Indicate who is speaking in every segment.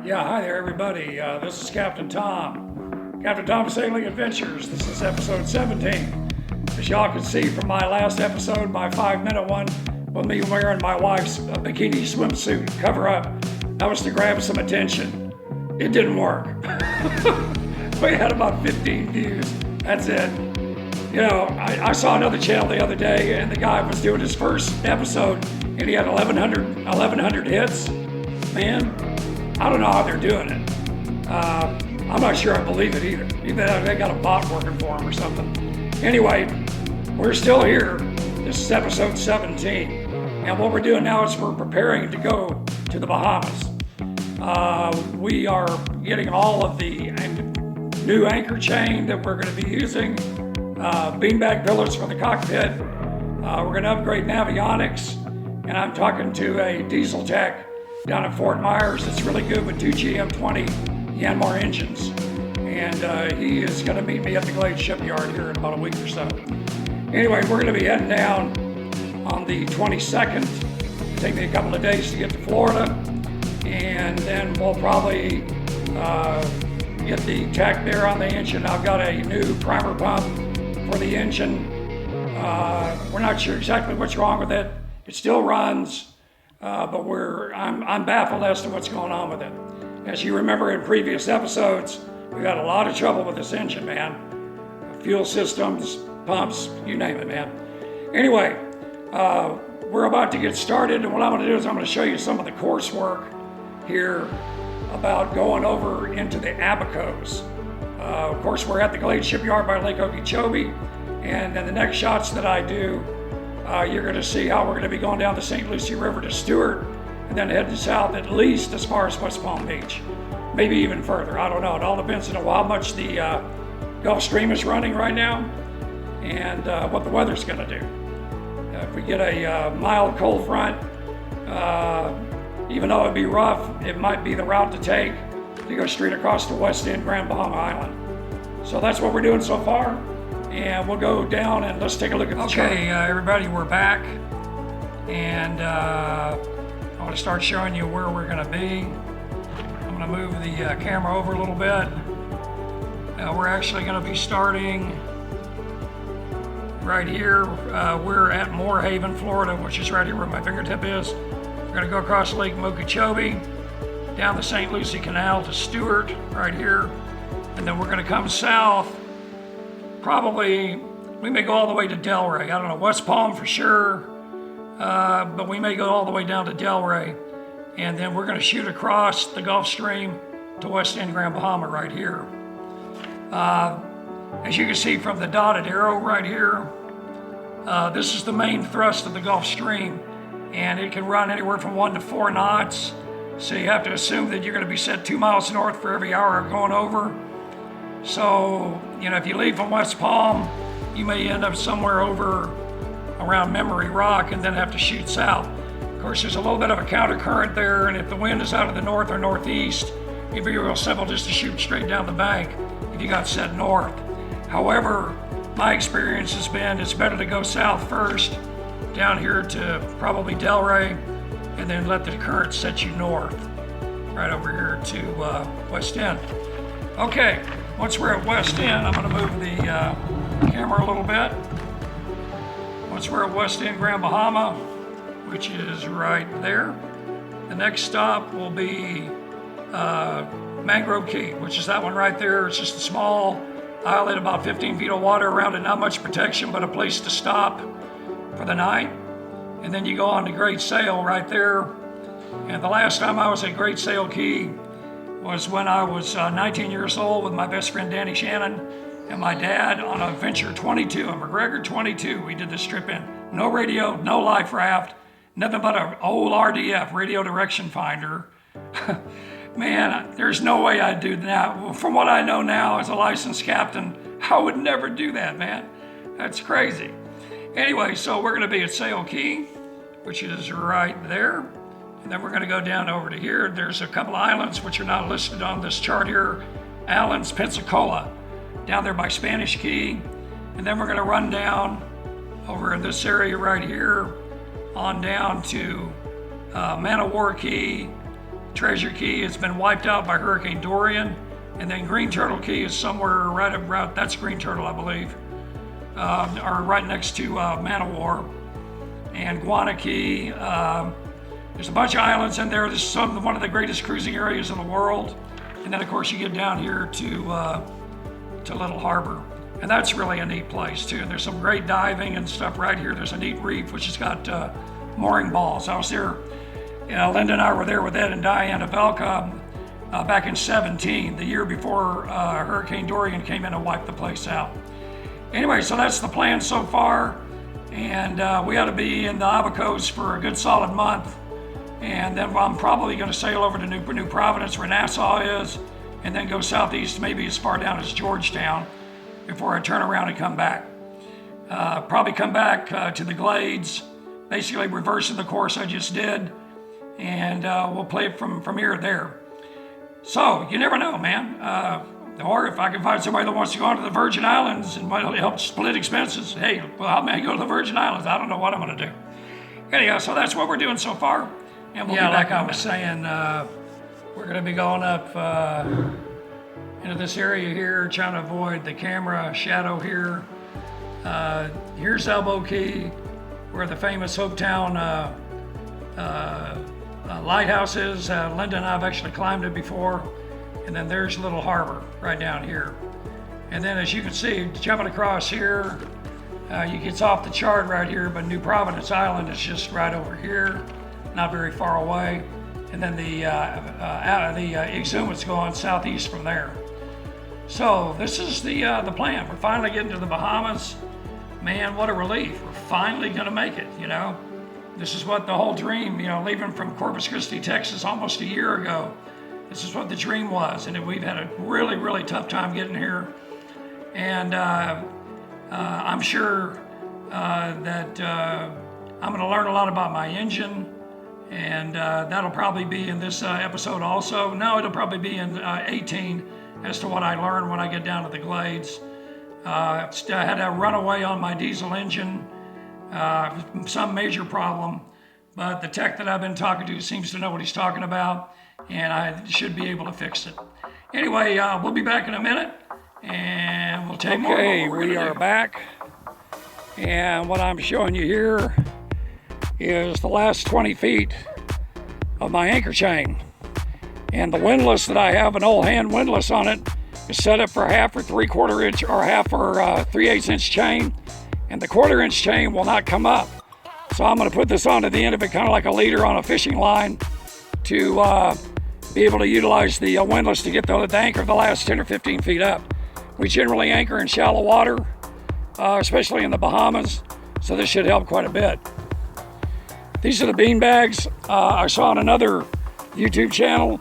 Speaker 1: Yeah, hi there, everybody. This is Captain Tom. Captain Tom's Sailing Adventures. This is episode 17. As y'all can see from my last episode, my 5-minute one, with me wearing my wife's bikini swimsuit cover up, that was to grab some attention. It didn't work. We had about 15 views. That's it. You know, I saw another channel the other day, and the guy was doing his first episode, and he had 1,100 hits. Man, I don't know how they're doing it. I'm not sure I believe it either. Either they got a bot working for them or something. Anyway, we're still here. This is episode 17. And what we're doing now is we're preparing to go to the Bahamas. We are getting all of the new anchor chain that we're going to be using, beanbag pillars for the cockpit. We're going to upgrade navionics, and I'm talking to a diesel tech down at Fort Myers that's really good with 2 GM20 Yanmar engines. And he is going to meet me at the Glade shipyard here in about a week or so. Anyway, we're going to be heading down on the 22nd. It'll take me a couple of days to get to Florida. And then we'll probably get the tech there on the engine. I've got a new primer pump for the engine. We're not sure exactly what's wrong with it. It still runs. But I'm baffled as to what's going on with it. As you remember in previous episodes, we've had a lot of trouble with this engine, man. Fuel systems, pumps, you name it, man. Anyway, we're about to get started, and what I'm going to do is I'm going to show you some of the coursework here about going over into the Abacos. Of course, we're at the Glade shipyard by Lake Okeechobee, and then the next shots that I do, you're going to see how we're going to be going down the St. Lucie River to Stewart and then heading south at least as far as West Palm Beach. Maybe even further. I don't know. It all depends on how much the Gulf Stream is running right now and what the weather's going to do. If we get a mild cold front, even though it'd be rough, it might be the route to take to go straight across the West End Grand Bahama Island. So that's what we're doing so far. And we'll go down and let's take a look at the chart. Okay, everybody, we're back. And I want to start showing you where we're going to be. I'm going to move the camera over a little bit. We're actually going to be starting right here. We're at Moorhaven, Florida, which is right here where my fingertip is. We're going to go across Lake Okeechobee, down the St. Lucie Canal to Stewart, right here. And then we're going to come south. Probably, we may go all the way to Delray. I don't know, West Palm for sure, but we may go all the way down to Delray. And then we're going to shoot across the Gulf Stream to West End Grand Bahama right here. As you can see from the dotted arrow right here, this is the main thrust of the Gulf Stream, and it can run anywhere from 1 to 4 knots. So you have to assume that you're going to be set 2 miles north for every hour going over. So, you know, if you leave from West Palm, you may end up somewhere over around Memory Rock and then have to shoot south. Of course, there's a little bit of a counter current there, and if the wind is out of the north or northeast, it'd be real simple just to shoot straight down the bank if you got set north. However, my experience has been it's better to go south first, down here to probably Delray, and then let the current set you north, right over here to West End. Okay. Once we're at West End, I'm going to move the camera a little bit. Once we're at West End Grand Bahama, which is right there, the next stop will be Mangrove Key, which is that one right there. It's just a small islet, about 15 feet of water around it, not much protection, but a place to stop for the night. And then you go on to Great Sail right there. And the last time I was at Great Sail Key was when I was 19 years old with my best friend Danny Shannon and my dad on a Venture 22, a McGregor 22. We did this trip in. No radio, no life raft, nothing but an old RDF, radio direction finder. Man, there's no way I'd do that. From what I know now as a licensed captain, I would never do that, man. That's crazy. Anyway, so we're gonna be at Sail Key, which is right there. And then we're going to go down over to here. There's a couple islands which are not listed on this chart here. Islands, Pensacola, down there by Spanish Key. And then we're going to run down over in this area right here on down to Man of War Key, Treasure Key has been wiped out by Hurricane Dorian. And then Green Turtle Key is somewhere right around, that's Green Turtle, I believe, or right next to Man of War. And Guana Key. There's a bunch of islands in there. This is one of the greatest cruising areas in the world. And then, of course, you get down here to Little Harbor. And that's really a neat place, too. There's some great diving and stuff right here. There's a neat reef, which has got mooring balls. I was there, Linda and I were there with Ed and Diane Avelka back in 17, the year before Hurricane Dorian came in and wiped the place out. Anyway, so that's the plan so far. And we ought to be in the Abacos for a good solid month. And then I'm probably going to sail over to New Providence, where Nassau is, and then go southeast, maybe as far down as Georgetown, before I turn around and come back. Probably come back to the Glades, basically reversing the course I just did, and we'll play it from here to there. So, you never know, man. Or if I can find somebody that wants to go on to the Virgin Islands and might help split expenses, hey, well, I may go to the Virgin Islands. I don't know what I'm going to do. Anyhow, so that's what we're doing so far. And we'll be back, like I was saying, we're going to be going up into this area here, trying to avoid the camera shadow here. Here's Elbow Key, where the famous Hopetown lighthouse is. Linda and I have actually climbed it before. And then there's Little Harbor right down here. And then as you can see, jumping across here, it's off the chart right here, but New Providence Island is just right over here, not very far away. And then the Exhuma's going southeast from there. So this is the plan. We're finally getting to the Bahamas. Man, what a relief. We're finally gonna make it, This is what the whole dream, leaving from Corpus Christi, Texas almost a year ago. This is what the dream was, and we've had a really, really tough time getting here. And I'm sure that I'm going to learn a lot about my engine, and that'll probably be in this episode also. No, it'll probably be in 18 as to what I learned when I get down to the Glades. I had a runaway on my diesel engine, some major problem, but the tech that I've been talking to seems to know what he's talking about, and I should be able to fix it. Anyway, we'll be back in a minute, and we'll take more. Okay, we are back, and what I'm showing you here is the last 20 feet of my anchor chain. And the windlass that I have, an old hand windlass on it, is set up for half or 3/4 inch or half or 3/8 inch chain, and the 1/4 inch chain will not come up. So I'm going to put this onto the end of it, kind of like a leader on a fishing line, to be able to utilize the windlass to get the anchor the last 10 or 15 feet up. We generally anchor in shallow water, especially in the Bahamas, so this should help quite a bit. These are the bean bags I saw on another YouTube channel.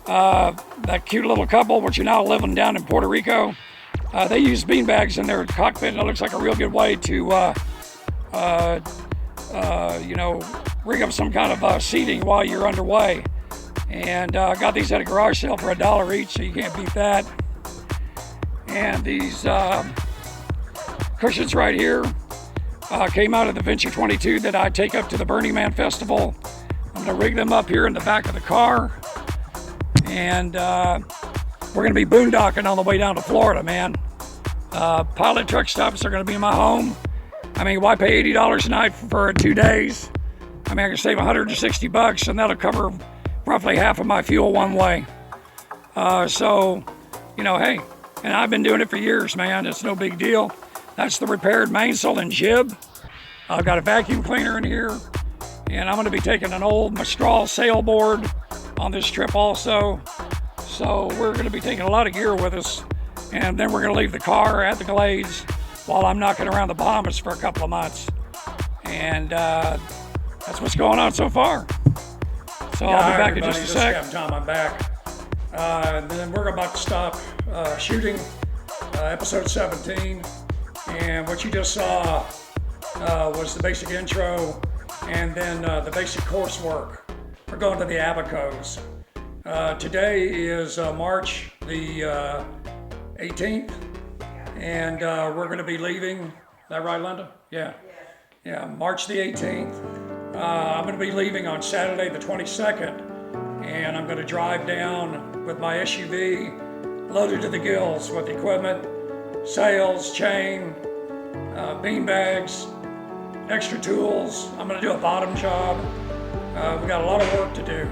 Speaker 1: That cute little couple, which are now living down in Puerto Rico, they use bean bags in their cockpit, and it looks like a real good way to rig up some kind of seating while you're underway. And I got these at a garage sale for $1 each, so you can't beat that. And these cushions right here came out of the Venture 22 that I take up to the Burning Man Festival. I'm gonna rig them up here in the back of the car. And we're gonna be boondocking on the way down to Florida, man. Pilot truck stops are gonna be in my home. I mean, why pay $80 a night for 2 days? I mean, I can save $160, and that'll cover roughly half of my fuel one way. Hey, and I've been doing it for years, man. It's no big deal. That's the repaired mainsail and jib. I've got a vacuum cleaner in here, and I'm going to be taking an old Mistral sailboard on this trip also. So we're going to be taking a lot of gear with us, and then we're going to leave the car at the Glades while I'm knocking around the Bahamas for a couple of months. And that's what's going on so far. So I'll be back in just a sec. This is Capt. Tom. I'm back. And then we're about to stop shooting episode 17. And what you just saw was the basic intro, and then the basic coursework. We're going to the Abacos. Today is March the 18th, and we're going to be leaving. Is that right, Linda? Yeah. Yeah, March the 18th. I'm going to be leaving on Saturday the 22nd, and I'm going to drive down with my SUV loaded to the gills with equipment, sails, chain, bean bags, extra tools. I'm going to do a bottom job. We got a lot of work to do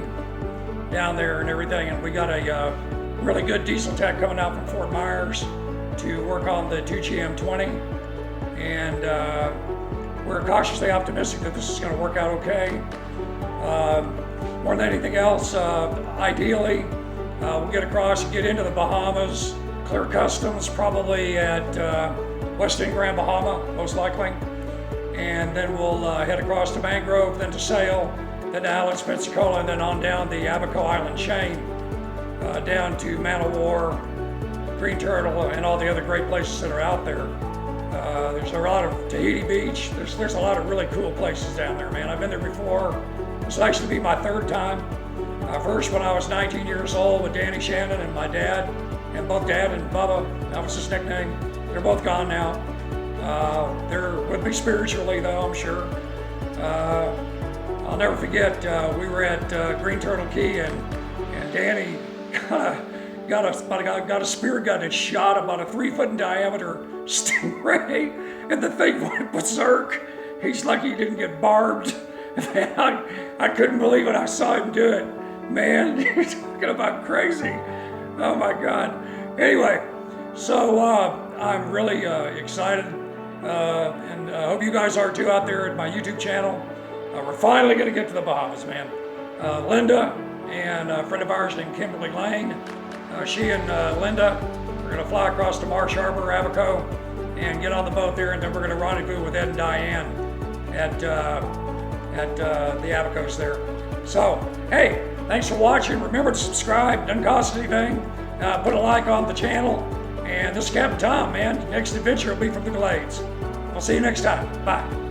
Speaker 1: down there and everything, and we got a really good diesel tech coming out from Fort Myers to work on the 2GM20, and we're cautiously optimistic that this is going to work out okay. More than anything else, ideally, we'll get across and get into the Bahamas, clear customs probably at West End Grand Bahama, most likely, and then we'll head across to Mangrove, then to Sail, then to Islands, Pensacola, and then on down the Abaco Island chain, down to Man o' War, Green Turtle, and all the other great places that are out there. There's a lot of Tahiti Beach. There's a lot of really cool places down there, man. I've been there before. This will actually be my third time. First when I was 19 years old with Danny Shannon and my dad, and both Dad and Bubba, that was his nickname. They're both gone now. They're with me spiritually though, I'm sure. I'll never forget, we were at Green Turtle Key, and Danny got a spear gun and shot about a 3-foot in diameter stingray, and the thing went berserk. He's lucky he didn't get barbed. I couldn't believe it. I saw him do it. Man, you're talking about crazy. Oh my God. Anyway, so I'm really excited, and I hope you guys are too out there at my YouTube channel. We're finally going to get to the Bahamas, man. Linda and a friend of ours named Kimberly Lane, she and Linda, we're going to fly across to Marsh Harbor, Abaco, and get on the boat there, and then we're going to rendezvous with Ed and Diane at the Abacos there. So, hey, thanks for watching. Remember to subscribe. Doesn't cost anything. Put a like on the channel. And this is Captain Tom, man. Next adventure will be from the Glades. We'll see you next time. Bye.